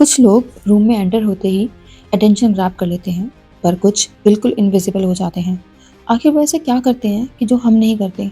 कुछ लोग रूम में एंटर होते ही अटेंशन ग्रैब कर लेते हैं, पर कुछ बिल्कुल इनविजिबल हो जाते हैं। आखिर वो ऐसे क्या करते हैं कि जो हम नहीं करते?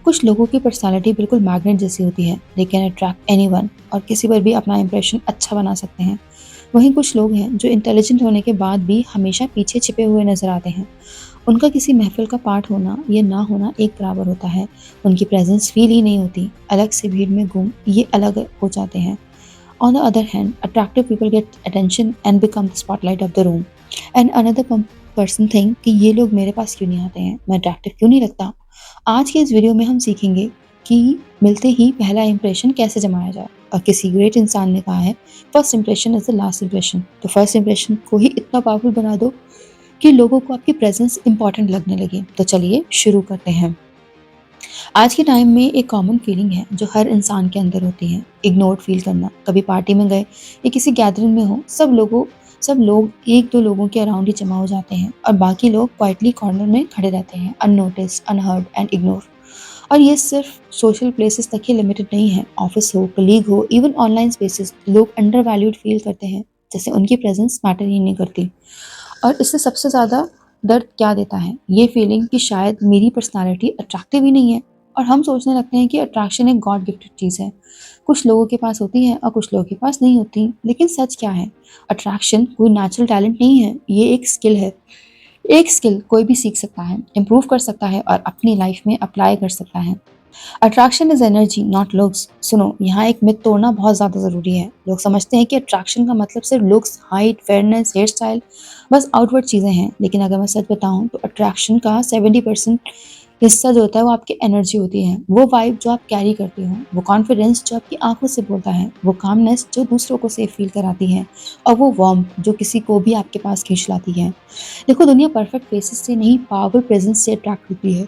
कुछ लोगों की पर्सनालिटी बिल्कुल मैग्नेट जैसी होती है, दे कैन अट्रैक्ट एनीवन और किसी पर भी अपना इंप्रेशन अच्छा बना सकते हैं। वहीं कुछ लोग हैं जो इंटेलिजेंट होने के बाद भी हमेशा पीछे छिपे हुए नजर आते हैं। उनका किसी महफिल का पार्ट होना या ना होना एक बराबर होता है। उनकी प्रेजेंस फील ही नहीं होती, अलग से भीड़ में गुम ये अलग हो जाते हैं। On the other hand, attractive people get attention and become the spotlight of the room. And another person think कि ये लोग मेरे पास क्यों नहीं आते हैं, मैं अट्रैक्टिव क्यों नहीं लगता। आज के इस वीडियो में हम सीखेंगे कि मिलते ही पहला इंप्रेशन कैसे जमाया जाए। और किसी ग्रेट इंसान ने कहा है, first impression is the last impression. तो फर्स्ट इंप्रेशन को ही इतना पावरफुल बना दो कि लोगों को आपकी प्रेजेंस इंपॉर्टेंट लगने लगे। तो चलिए शुरू करते हैं। आज के टाइम में एक कॉमन फीलिंग है जो हर इंसान के अंदर होती है, इग्नोर्ड फील करना। कभी पार्टी में गए या किसी गैदरिंग में हो, सब लोग एक दो लोगों के अराउंड ही जमा हो जाते हैं और बाकी लोग क्वाइटली कॉर्नर में खड़े रहते हैं, अननोटिस्ड, अनहर्ड एंड इग्नोर। और ये सिर्फ सोशल प्लेसेस तक ही लिमिटेड नहीं है। ऑफिस हो, कलीग हो, इवन ऑनलाइन स्पेसेस, लोग अंडर वैल्यूड फील करते हैं, जैसे उनकी प्रेजेंस मैटर ही नहीं करती। और इससे सबसे ज़्यादा दर्द क्या देता है, ये फीलिंग कि शायद मेरी पर्सनालिटी अट्रैक्टिव ही नहीं है। और हम सोचने लगते हैं कि अट्रैक्शन एक गॉड गिफ्टेड चीज़ है, कुछ लोगों के पास होती है और कुछ लोगों के पास नहीं होती। लेकिन सच क्या है, अट्रैक्शन कोई नेचुरल टैलेंट नहीं है, ये एक स्किल है। एक स्किल कोई भी सीख सकता है, इम्प्रूव कर सकता है और अपनी लाइफ में अप्लाई कर सकता है। Attraction is energy not looks. सुनो, यहाँ एक मिथ तोड़ना बहुत ज़्यादा ज़रूरी है। लोग समझते हैं कि अट्रैक्शन का मतलब सिर्फ looks, height, fairness, hair style, बस आउटवर्ड चीज़ें हैं। लेकिन अगर मैं सच बताऊँ तो अट्रैक्शन का 70% हिस्सा जो होता है वो आपकी एनर्जी होती है। वो वाइब जो आप कैरी करते हो, वो कॉन्फिडेंस जो आपकी आंखों से बोलता है, वो कामनेस जो दूसरों को सेफ फील कराती है, और वो वार्मथ जो किसी को भी आपके पास खींच लाती है। देखो, दुनिया परफेक्ट फेसेस से नहीं, पावरफुल प्रेजेंस से अट्रैक्ट होती है।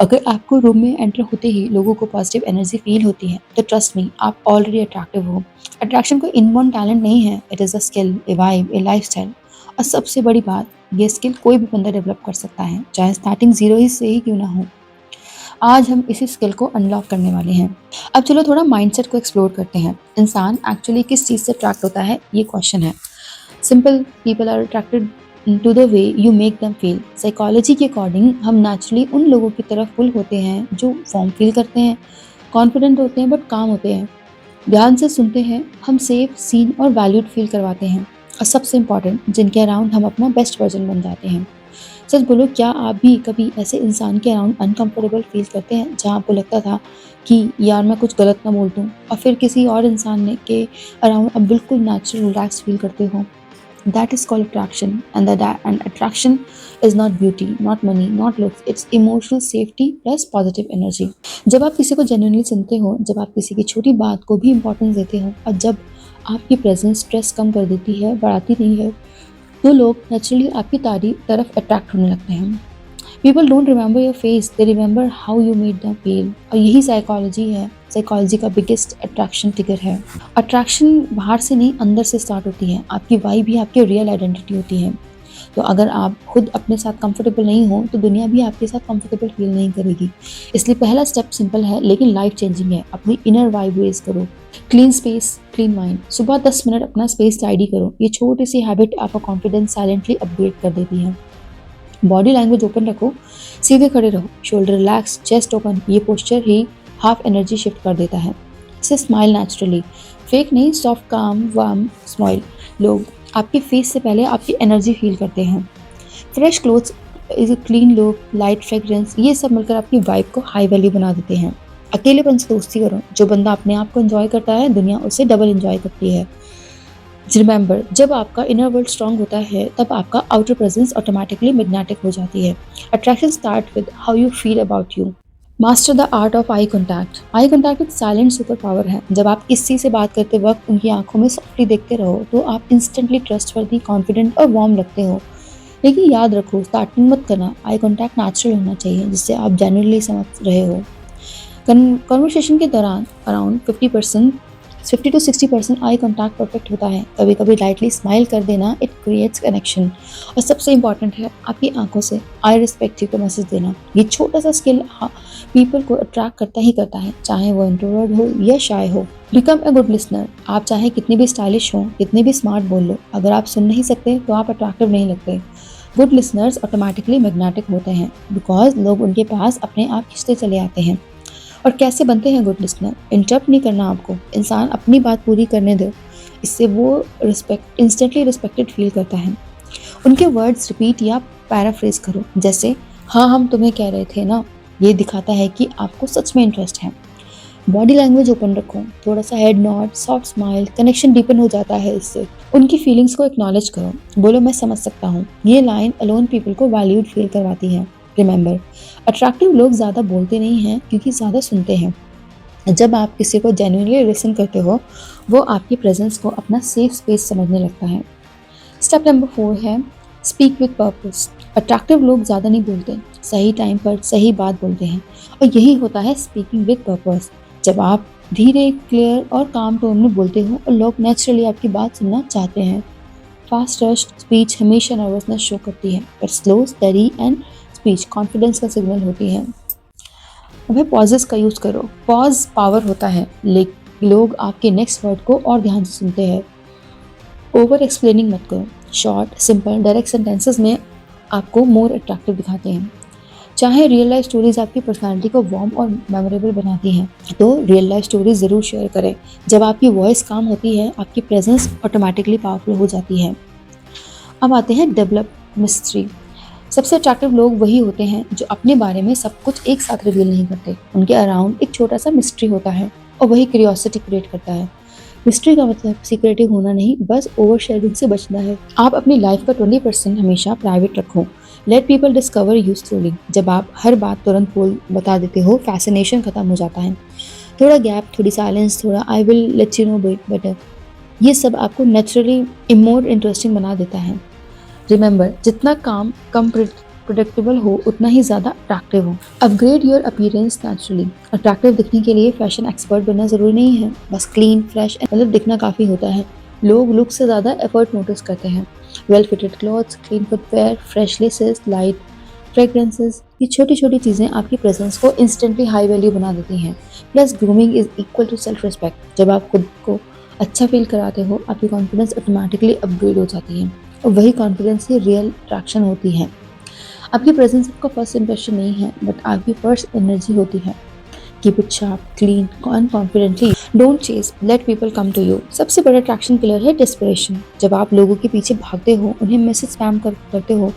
अगर आपको रूम में एंटर होते ही लोगों को पॉजिटिव एनर्जी फील होती है, तो ट्रस्ट मी, आप ऑलरेडी अट्रैक्टिव हो। अट्रैक्शन कोई इनबॉर्न टैलेंट नहीं है, it is a skill, A vibe, A lifestyle. और सबसे बड़ी बात, ये स्किल कोई भी बंदा डेवलप कर सकता है, चाहे स्टार्टिंग जीरो ही से ही क्यों ना हो। आज हम इसी स्किल को अनलॉक करने वाले हैं। अब चलो थोड़ा माइंडसेट को एक्सप्लोर करते हैं। इंसान एक्चुअली किस चीज़ से अट्रैक्ट होता है, ये क्वेश्चन है। Simple, people are attracted to the way you make them feel. Psychology के अकॉर्डिंग हम नेचुरली उन लोगों की तरफ पुल होते हैं जो वार्म फील करते हैं, कॉन्फिडेंट होते हैं बट काम होते हैं, ध्यान से सुनते हैं, हम सेफ, सीन और वैल्यूड फील करवाते हैं, और सबसे इम्पॉर्टेंट, जिनके अराउंड हम अपना बेस्ट वर्जन बन जाते हैं। सच बोलो, क्या आप भी कभी ऐसे इंसान के अराउंड अनकंफर्टेबल फील करते हैं जहाँ आपको लगता था कि यार मैं कुछ गलत ना बोल दूँ, और फिर किसी और इंसान ने के अराउंड अब बिल्कुल नेचुरल रिलैक्स फील करते हो? That is called attraction, and attraction is not beauty, not money, not looks. It's emotional safety plus positive energy. जब आप किसी को genuinely सुनते हो, जब आप किसी की छोटी बात को भी इम्पोर्टेंस देते हो, और जब आपकी प्रेजेंस स्ट्रेस कम कर देती है, बढ़ाती नहीं है, तो लोग नेचुरली आपकी तरफ अट्रैक्ट होने लगते हैं। People don't remember your face, they remember how you made them feel. और यही साइकोलॉजी है, साइकोलॉजी का बिगेस्ट अट्रैक्शन ट्रिगर है। अट्रैक्शन बाहर से नहीं, अंदर से स्टार्ट होती है। आपकी वाइब ही आपकी रियल आइडेंटिटी होती है। तो अगर आप खुद अपने साथ कंफर्टेबल नहीं हो, तो दुनिया भी आपके साथ कंफर्टेबल फील नहीं करेगी। इसलिए पहला स्टेप सिंपल है लेकिन लाइफ चेंजिंग है, अपनी इनर वाइब रेज करो। Clean space, clean mind. सुबह 10 मिनट अपना स्पेस टाइडी करो। ये छोटी सी हैबिट आपका कॉन्फिडेंस साइलेंटली अपग्रेड कर देती है। बॉडी लैंग्वेज ओपन रखो, सीधे खड़े रहो, शोल्डर रिलैक्स, चेस्ट ओपन। ये पोस्चर ही हाफ एनर्जी शिफ्ट कर देता है। इसे स्माइल नेचुरली, फेक नहीं, सॉफ्ट, काम, वार्म स्माइल। लोग आपके फेस से पहले आपकी एनर्जी फील करते हैं। Fresh clothes, clean look, light fragrance, ये सब मिलकर आपकी वाइब को हाई वैल्यू बना देते हैं। अकेलेपन से दोस्ती करो। जो बंदा अपने आप को एंजॉय करता है, दुनिया उसे डबल एंजॉय करती है। रिमेंबर, जब आपका इनर वर्ल्ड स्ट्रांग होता है, तब आपका आउटर प्रेजेंस ऑटोमेटिकली मैग्नेटिक हो जाती है। Attraction start with how you feel about you. Master the art of eye contact. Eye contact एक साइलेंट सुपर पावर है। जब आप किसी से बात करते वक्त उनकी आंखों में सॉफ्टली देखते रहो, तो आप इंस्टेंटली ट्रस्टवर्दी, कॉन्फिडेंट और वार्म लगते हो। लेकिन याद रखो, स्टार्टिंग मत करना। आई कॉन्टैक्ट नेचुरल होना चाहिए, जिससे आप जेन्युइनली समझ रहे हो। कन्वर्सेशन के दौरान around 50 to 60% eye contact perfect होता है। कभी कभी लाइटली स्माइल कर देना, इट क्रिएट्स कनेक्शन। और सबसे इंपॉर्टेंट है, आपकी आंखों से आई रिस्पेक्ट यू का मैसेज देना। ये छोटा सा स्किल पीपल को अट्रैक्ट करता ही करता है, चाहे वो इंट्रोवर्ट हो या शाय हो। Become a good listener. आप चाहे कितनी भी स्टाइलिश हो, कितनी भी स्मार्ट बोल लो, अगर आप सुन नहीं सकते तो आप अट्रैक्टिव नहीं लगते। गुड लिसनर्स ऑटोमेटिकली मैग्नेटिक होते हैं बिकॉज लोग उनके पास अपने आप खिंचते चले आते हैं। और कैसे बनते हैं गुड लिसनर? इंटरप्ट नहीं करना आपको, इंसान अपनी बात पूरी करने दो, इससे वो इंस्टेंटली रिस्पेक्टेड फील करता है। उनके वर्ड्स रिपीट या पैराफ्रेज करो, जैसे हाँ हम तुम्हें कह रहे थे ना। ये दिखाता है कि आपको सच में इंटरेस्ट है। बॉडी लैंग्वेज ओपन रखो, थोड़ा सा head nod, soft smile, connection deepen हो जाता है इससे। उनकी फीलिंग्स को एक्नॉलेज करो, बोलो मैं समझ सकता हूँ। ये लाइन अलोन पीपल को वैल्यूड फील करवाती है। रिमेंबर, अट्रैक्टिव लोग ज़्यादा बोलते नहीं हैं क्योंकि ज़्यादा सुनते हैं। जब आप किसी को जेन्युइनली लिसन करते हो, वो आपकी प्रेजेंस को अपना सेफ स्पेस समझने लगता है। स्टेप नंबर 4 है स्पीक विद पर्पस। अट्रैक्टिव लोग ज़्यादा नहीं बोलते, सही टाइम पर सही बात बोलते हैं, और यही होता है स्पीकिंग विद पर्पस। जब आप धीरे, क्लियर और काम टोन में बोलते हो और लोग नेचुरली आपकी बात सुनना चाहते हैं। फास्ट रश स्पीच हमेशा नर्वसनेस शो करती है, पर slow, steady and speech confidence का सिग्नल होती है। अब पॉजेस का यूज़ करो। पॉज पावर होता है, लेकिन लोग आपके नेक्स्ट वर्ड को और ध्यान से सुनते हैं। ओवर एक्सप्लेनिंग मत करो। शॉर्ट, सिंपल, डायरेक्ट सेंटेंसेस में आपको मोर अट्रैक्टिव दिखाते हैं। चाहे रियल लाइफ स्टोरीज आपकी पर्सनालिटी को वार्म और मेमोरेबल बनाती हैं, तो रियल लाइफ स्टोरीज ज़रूर शेयर करें। जब आपकी वॉइस काम होती है, आपकी प्रेजेंस ऑटोमेटिकली पावरफुल हो जाती है। अब आते हैं डेवलप मिस्ट्री। सबसे अट्रैक्टिव लोग वही होते हैं जो अपने बारे में सब कुछ एक साथ रिवील नहीं करते। उनके अराउंड एक छोटा सा मिस्ट्री होता है और वही क्यूरियोसिटी क्रिएट करता है। मिस्ट्री का मतलब सीक्रेटिव होना नहीं, बस ओवर शेयरिंग से बचना है। आप अपनी लाइफ का 20% हमेशा प्राइवेट रखो। Let people discover you slowly. जब आप हर बात तुरंत बोल बता देते हो, फैसिनेशन खत्म हो जाता है। थोड़ा गैप, थोड़ी साइलेंस, थोड़ा I will let you know better, ये सब आपको नेचुरली मोर इंटरेस्टिंग बना देता है। रिमेंबर, जितना काम कम प्रोडक्टेबल हो, उतना ही ज़्यादा अट्रैक्टिव हो। Upgrade your appearance naturally. Attractive दिखने के लिए फैशन एक्सपर्ट बनना ज़रूरी नहीं है, बस क्लीन, फ्रेश मतलब दिखना काफ़ी होता है। लोग लुक से ज़्यादा एफर्ट नोटिस करते हैं। Well fitted clothes, clean footwear, fresh laces, light fragrances, ये छोटी छोटी चीज़ें आपकी प्रेजेंस को इंस्टेंटली हाई वैल्यू बना देती हैं। Plus grooming is equal to self respect. जब आप खुद को अच्छा फील कराते हो, आपकी कॉन्फिडेंस ऑटोमेटिकली अपग्रेड हो जाती है, और वही कॉन्फिडेंस ही रियल अट्रैक्शन होती है। आपकी प्रेजेंस आपका फर्स्ट इंप्रेशन नहीं है, बट आपकी फर्स्ट एनर्जी होती है। Keep it sharp, clean and confidently. Don't chase, let people come to you. सबसे बड़ा अट्रैक्शन किलर है डिस्परेशन। जब आप लोगों के पीछे भागते हो, उन्हें मैसेज स्पैम करते हो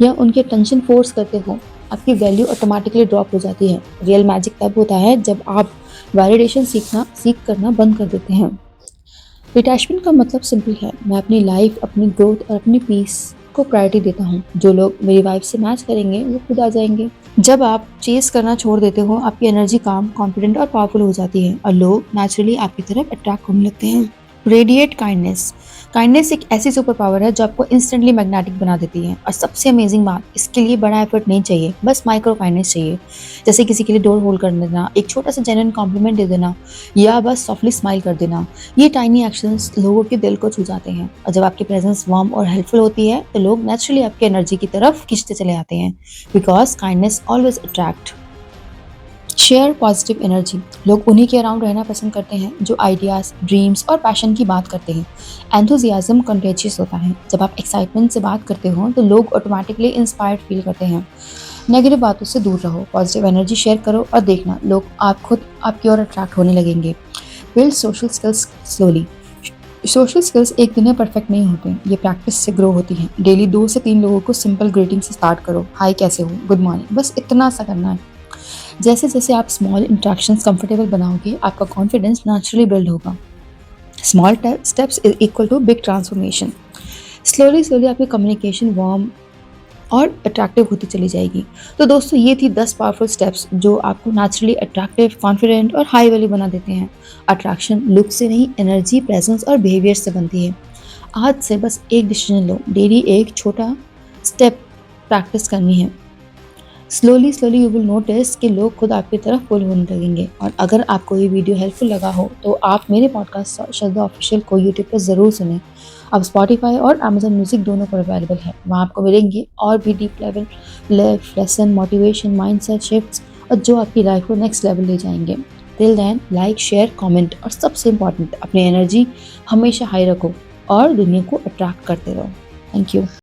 या उनके टेंशन फोर्स करते हो, आपकी वैल्यू ऑटोमेटिकली ड्रॉप हो जाती है। रियल मैजिक तब होता है जब आप वैलिडेशन सीख करना बंद कर देते हैं। डिटैचमेंट का मतलब सिंपल है, मैं अपनी लाइफ, अपनी ग्रोथ और अपनी पीस को प्रायोरिटी देता हूँ। जो लोग मेरी वाइफ से मैच करेंगे वो खुद आ जाएंगे। जब आप चेस करना छोड़ देते हो, आपकी एनर्जी काम, कॉन्फिडेंट और पावरफुल हो जाती है, और लोग नेचुरली आपकी तरफ अट्रैक्ट होने लगते हैं। Radiate kindness. काइंडनेस एक ऐसी सुपर पावर है जो आपको इंस्टेंटली मैग्नेटिक बना देती है। और सबसे अमेजिंग बात, इसके लिए बड़ा एफर्ट नहीं चाहिए, बस माइक्रो काइंडनेस चाहिए। जैसे किसी के लिए डोर होल्ड कर देना, एक छोटा सा जेन्युइन कॉम्प्लीमेंट दे देना, या बस सॉफ्टली स्माइल कर देना। ये टाइनी एक्शंस लोगों के दिल को छू जाते हैं, और जब आपकी प्रेजेंस वार्म और हेल्पफुल होती है, तो लोग नेचुरली आपकी एनर्जी की तरफ खींचते चले आते हैं। Because kindness always attract. Share positive energy. लोग उन्हीं के अराउंड रहना पसंद करते हैं जो आइडियाज, ड्रीम्स और पैशन की बात करते हैं। एंथुजियाज्म कंटेजियस होता है। जब आप एक्साइटमेंट से बात करते हो, तो लोग ऑटोमेटिकली इंस्पायर्ड फील करते हैं। नेगेटिव बातों से दूर रहो, पॉजिटिव एनर्जी शेयर करो, और देखना लोग आप खुद आपकी ओर अट्रैक्ट होने लगेंगे। Build social skills slowly. Social skills एक दिन में परफेक्ट नहीं होते, ये प्रैक्टिस से ग्रो होती हैं। डेली 2 से 3 लोगों को सिंपल ग्रीटिंग से स्टार्ट करो। हाय कैसे हो, गुड मॉर्निंग, बस इतना सा करना है। जैसे जैसे आप स्मॉल इंट्रैक्शंस कंफर्टेबल बनाओगे, आपका कॉन्फिडेंस नेचुरली बिल्ड होगा। Small steps is equal to big transformation. Slowly slowly आपकी कम्युनिकेशन वार्म और अट्रैक्टिव होती चली जाएगी। तो दोस्तों, ये थी 10 पावरफुल स्टेप्स जो आपको नेचुरली अट्रैक्टिव, कॉन्फिडेंट और हाई वैल्यू बना देते हैं। अट्रैक्शन लुक से नहीं, एनर्जी, प्रेजेंस और बिहेवियर से बनती है। आज से बस एक डिसीजन लो, डेली एक छोटा स्टेप प्रैक्टिस करनी है। Slowly slowly you will notice कि लोग खुद आपकी तरफ पुल होने लगेंगे। और अगर आपको ये वीडियो हेल्पफुल लगा हो, तो आप मेरे पॉडकास्ट श्रद्धा ऑफिशियल को यूट्यूब पर ज़रूर सुनें। अब स्पॉटिफाई और अमेजन म्यूजिक दोनों पर अवेलेबल है। वहाँ आपको मिलेंगे और भी deep level life lesson, motivation, mindset shifts और जो आपकी लाइफ को नेक्स्ट लेवल ले जाएंगे। Till then like, share, comment और सबसे इम्पोर्टेंट अपनी एनर्जी हमेशा हाई रखो और दुनिया को अट्रैक्ट करते रहो। Thank you.